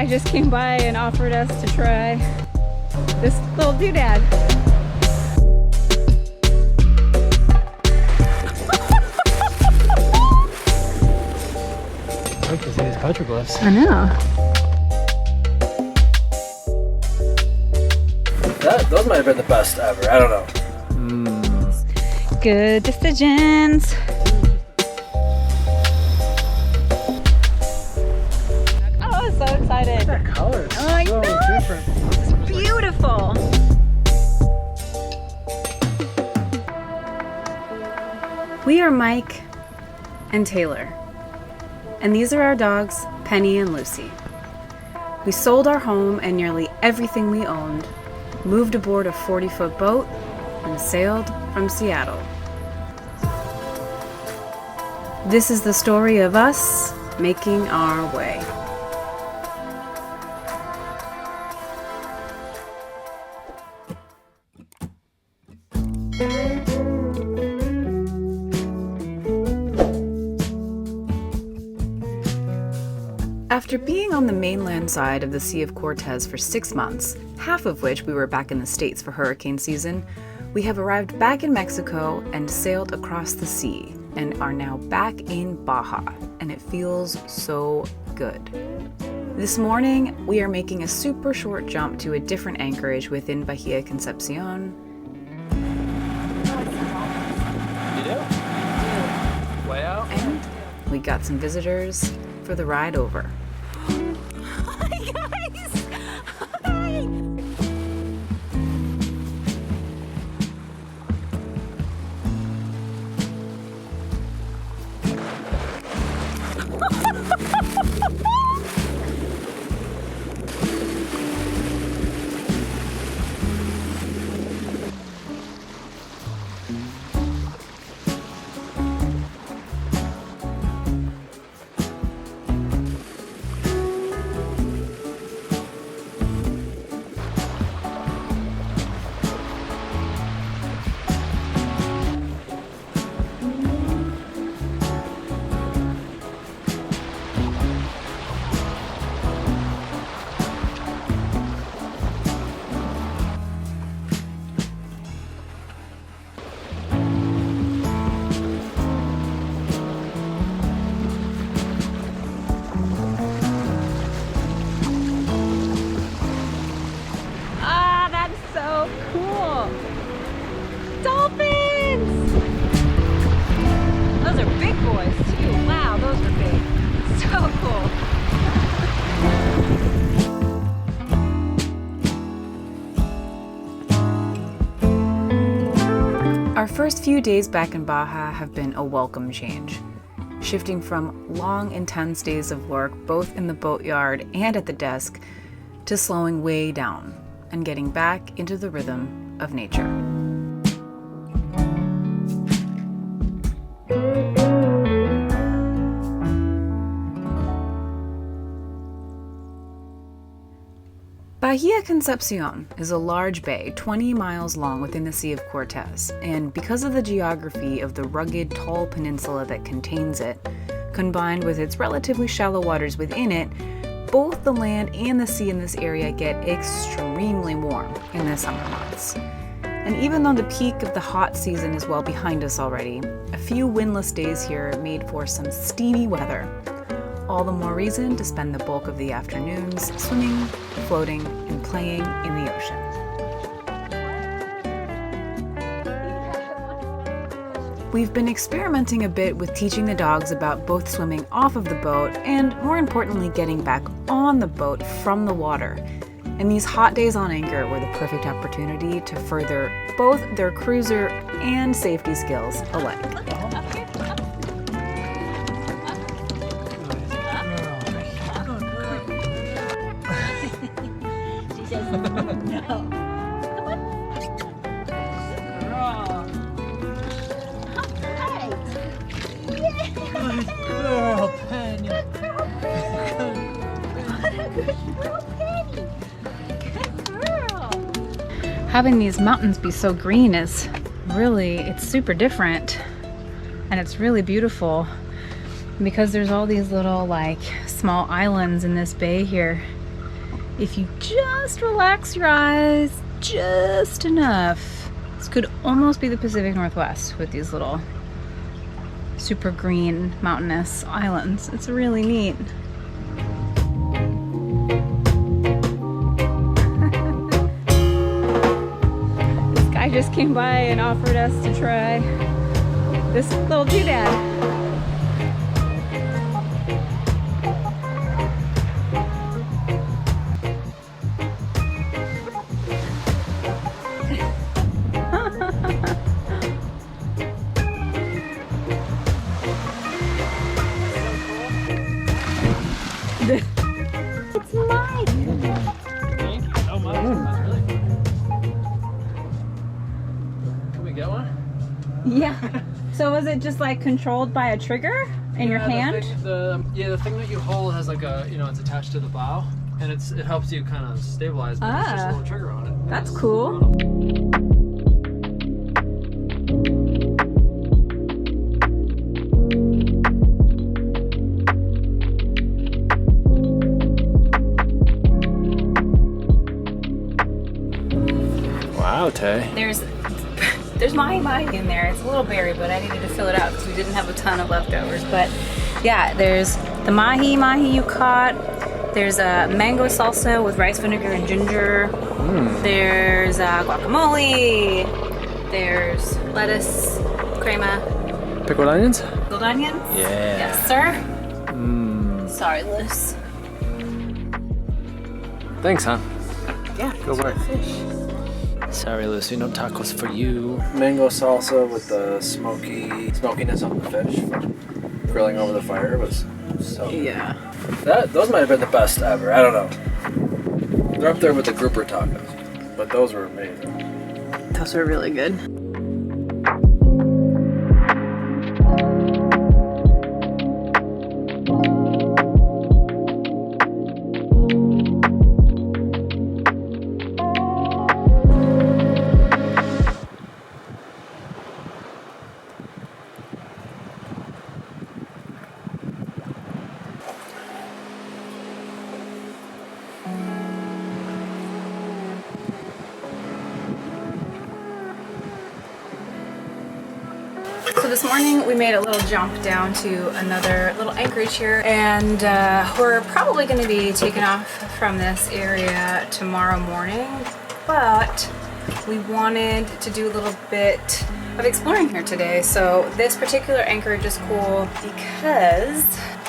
just came by and offered us to try this little doodad. I like to see these petroglyphs. I know. Those might have been the best ever. I don't know. Good decisions. Oh, I'm so excited. That color is I so know. different. It's beautiful. We are Mike and Taylor, and these are our dogs, Penny and Lucy. We sold our home and nearly everything we owned, moved aboard a 40-foot boat, and sailed from Seattle. This is the story of us making our way. After being on the mainland side of the Sea of Cortez for 6 months, half of which we were back in the States for hurricane season, we have arrived back in Mexico and sailed across the sea and are now back in Baja, and it feels so good. This morning, we are making a super short jump to a different anchorage within Bahia Concepcion. You do? Way out? And we got some visitors for the ride over. Hi guys! Hi! Dolphins! Those are big boys too. Wow, those are big. So cool. Our first few days back in Baja have been a welcome change. Shifting from long, intense days of work, both in the boatyard and at the desk, to slowing way down and getting back into the rhythm of nature. Bahia Concepcion is a large bay 20 miles long within the Sea of Cortez, and because of the geography of the rugged, tall peninsula that contains it, combined with its relatively shallow waters within it, both the land and the sea in this area get extremely warm in the summer months. And even though the peak of the hot season is well behind us already, a few windless days here made for some steamy weather. All the more reason to spend the bulk of the afternoons swimming, floating, and playing in the ocean. We've been experimenting a bit with teaching the dogs about both swimming off of the boat and, more importantly, getting back on the boat from the water. And these hot days on anchor were the perfect opportunity to further both their cruiser and safety skills alike. Girl, Penny. Good girl, Penny. Good girl. Having these mountains be so green is really, it's super different, and it's really beautiful because there's all these little like small islands in this bay here. if you just relax your eyes just enough, this could almost be the Pacific Northwest with these little super green mountainous islands. It's really neat. This guy just came by and offered us to try this little doodad. It's Mike. Thank you so much. That's really fun. Can we get one? Yeah. So was it just like controlled by a trigger in your hand? The thing that you hold has like a, it's attached to the bow, and it helps you kind of stabilize. But there's just a little trigger on it. That's cool. Wow, Tay. There's mahi in there. It's a little berry, but I needed to fill it out because we didn't have a ton of leftovers. But yeah, there's the mahi you caught. There's a mango salsa with rice vinegar and ginger. There's guacamole. There's lettuce, crema. Pickled onions? Pickled onions? Yeah. Yes, sir. Sorry, Liz. Thanks, huh? Yeah. Good work. Fish. Sorry, Lucy, no tacos for you. Mango salsa with the smokiness of the fish from grilling over the fire was so good. Yeah. Those might have been the best ever. I don't know. They're up there with the grouper tacos, but those were amazing. Those are really good. So this morning we made a little jump down to another little anchorage here, and we're probably going to be taking off from this area tomorrow morning, but we wanted to do a little bit of exploring here today. So this particular anchorage is cool because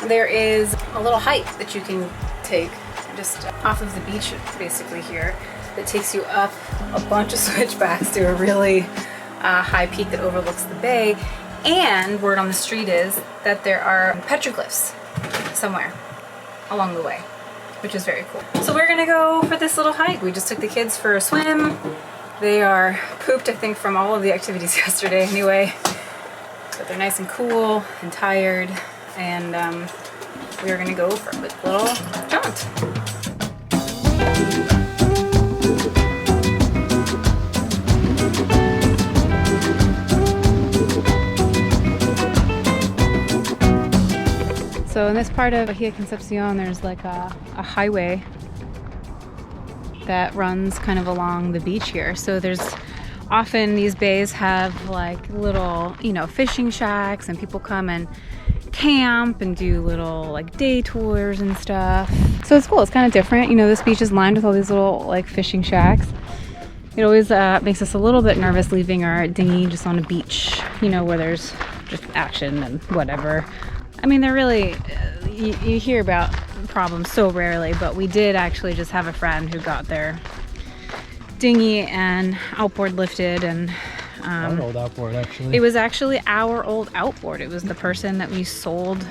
there is a little hike that you can take just off of the beach basically here that takes you up a bunch of switchbacks to a really high peak that overlooks the bay. And word on the street is that there are petroglyphs somewhere along the way, which is very cool. So we're gonna go for this little hike. We just took the kids for a swim. They are pooped, I think, from all of the activities yesterday anyway. But they're nice and cool and tired, and we are gonna go for a quick little jaunt. So in this part of Bahia Concepcion, there's like a highway that runs kind of along the beach here. So there's often these bays have like little, fishing shacks, and people come and camp and do little like day tours and stuff. So it's cool. It's kind of different. This beach is lined with all these little like fishing shacks. It always makes us a little bit nervous leaving our dinghy just on a beach, where there's just action and whatever. I mean, they're really, you hear about problems so rarely, but we did actually just have a friend who got their dinghy and outboard lifted, and Our old outboard, actually. it was actually our old outboard. It was the person that we sold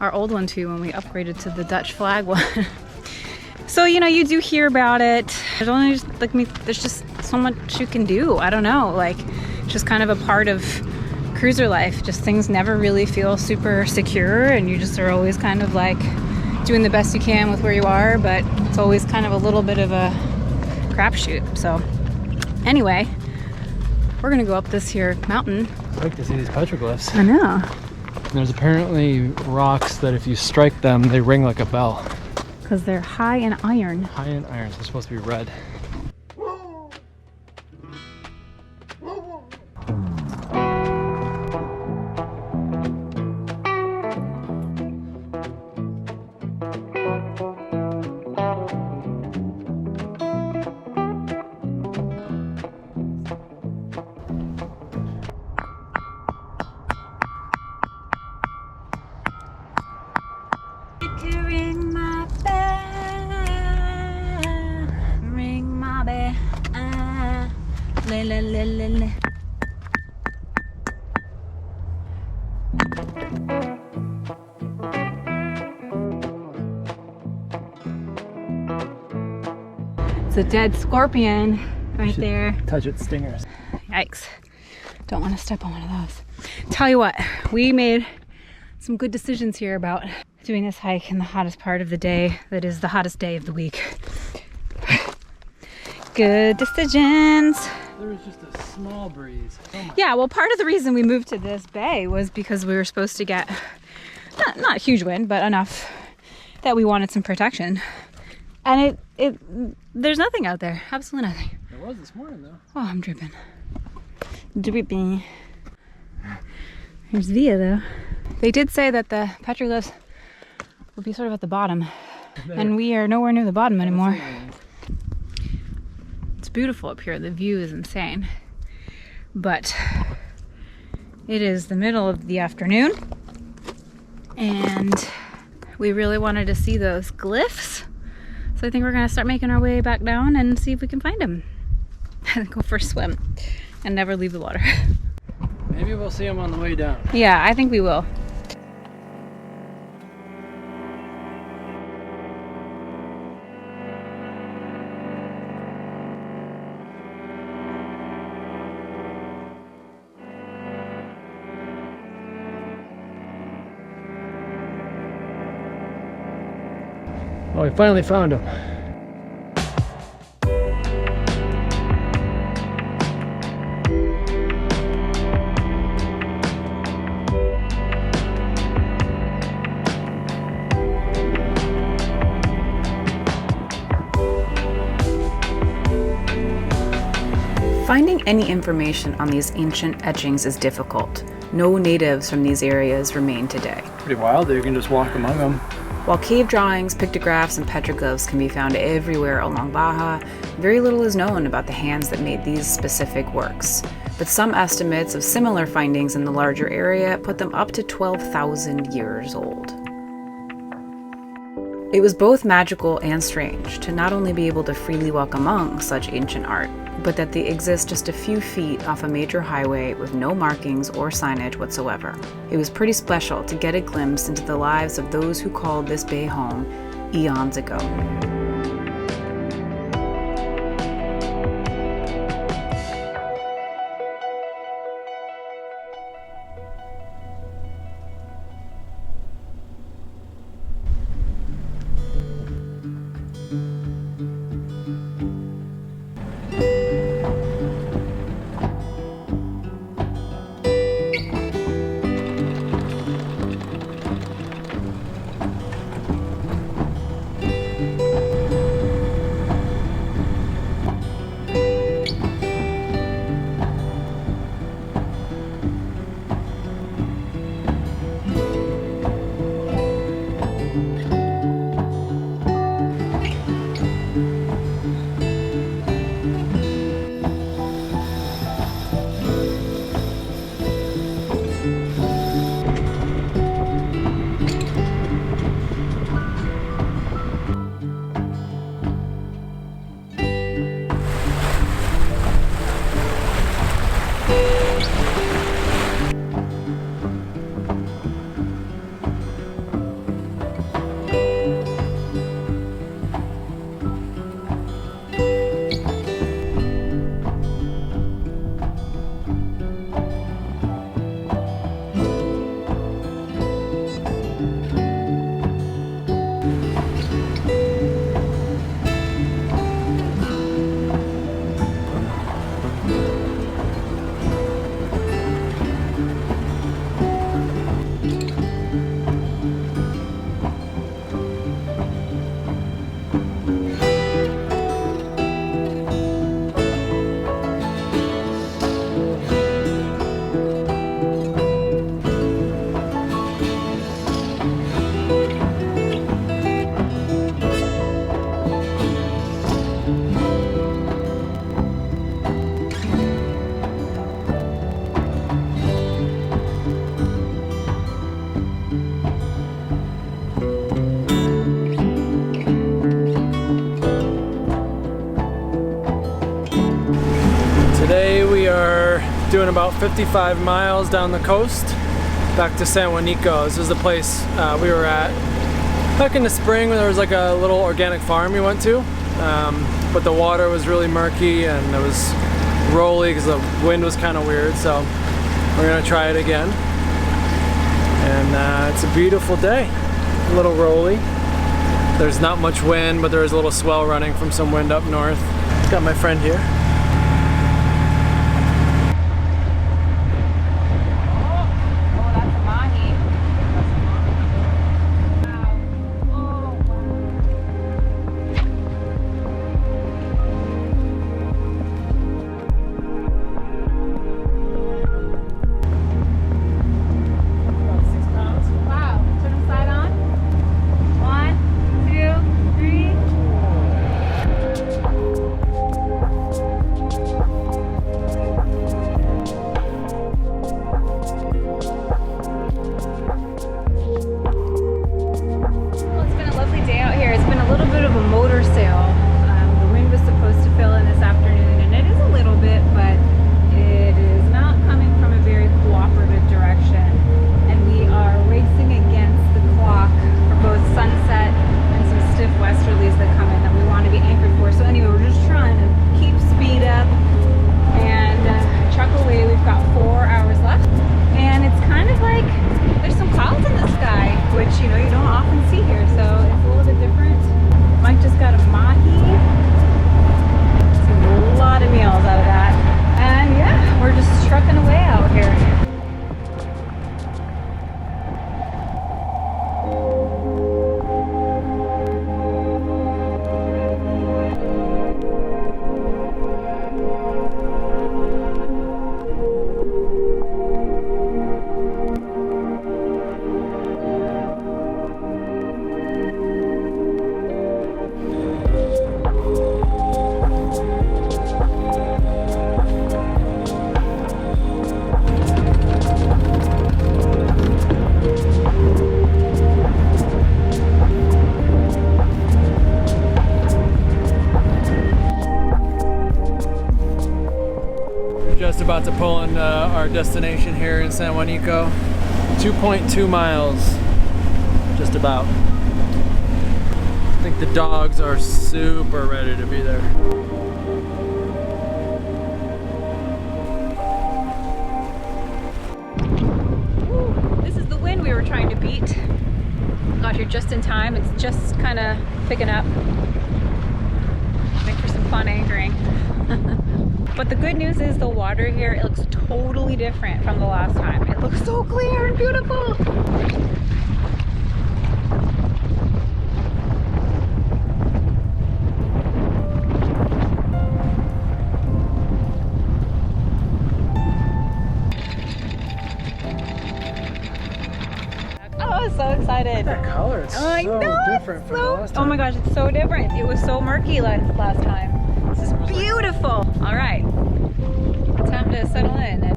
our old one to when we upgraded to the Dutch flag one. So, you do hear about it. There's only there's just so much you can do. I don't know, it's just kind of a part of cruiser life. Just things never really feel super secure, and you just are always kind of like doing the best you can with where you are, but it's always kind of a little bit of a crapshoot. So anyway, we're gonna go up this here mountain. I'd like to see these petroglyphs. I know. There's apparently rocks that if you strike them, they ring like a bell. because they're high in iron. High in iron, so it's supposed to be red. Ring my bell, ring my bell, le le le le le. It's a dead scorpion right there. Touch its stingers. Yikes. Don't want to step on one of those. Tell you what, we made some good decisions here about doing this hike in the hottest part of the day that is the hottest day of the week. Good decisions. There was just a small breeze. Oh my. Yeah, well, part of the reason we moved to this bay was because we were supposed to get not a huge wind, but enough that we wanted some protection. And there's nothing out there. Absolutely nothing. There was this morning though. Oh, I'm dripping. Dripping. There's Via though. They did say that the petroglyphs will be sort of at the bottom, and we are nowhere near the bottom anymore. It's beautiful up here. The view is insane. But it is the middle of the afternoon, and we really wanted to see those glyphs. So I think we're gonna start making our way back down and see if we can find them. And go for a swim and never leave the water. Maybe we'll see them on the way down. Yeah, I think we will. Oh, we finally found them. Finding any information on these ancient etchings is difficult. No natives from these areas remain today. Pretty wild that you can just walk among them. While cave drawings, pictographs, and petroglyphs can be found everywhere along Baja, very little is known about the hands that made these specific works. But some estimates of similar findings in the larger area put them up to 12,000 years old. It was both magical and strange to not only be able to freely walk among such ancient art, but that they exist just a few feet off a major highway with no markings or signage whatsoever. It was pretty special to get a glimpse into the lives of those who called this bay home eons ago. doing about 55 miles down the coast back to San Juanico. This is the place we were at back in the spring when there was like a little organic farm we went to. But the water was really murky and it was rolly because the wind was kind of weird, so we're gonna try it again. And it's a beautiful day. A little rolly. There's not much wind, but there is a little swell running from some wind up north. Got my friend here. Just about to pull into our destination here in San Juanico. 2.2 miles, just about. I think the dogs are super ready to be there. This is the wind we were trying to beat. Got here just in time. It's just kind of picking up. Make for some fun anchoring. But the good news is the water here, it looks totally different from the last time. It looks so clear and beautiful. Oh, I'm so excited. That color, it's so different from the last time. Oh my gosh, it's so different. It was so murky last time. This is beautiful. All right, time to settle in.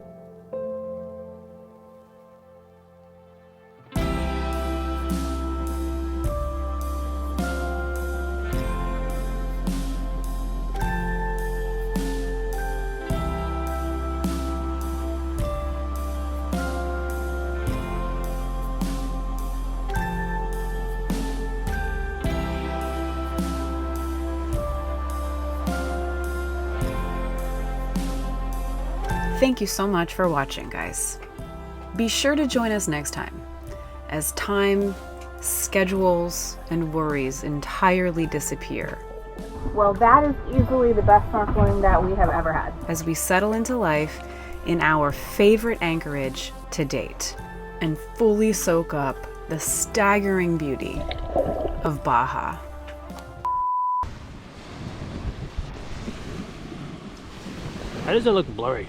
Thank you so much for watching, guys. Be sure to join us next time as time, schedules, and worries entirely disappear. Well, that is easily the best snorkeling that we have ever had. As we settle into life in our favorite anchorage to date and fully soak up the staggering beauty of Baja. How does it look blurry?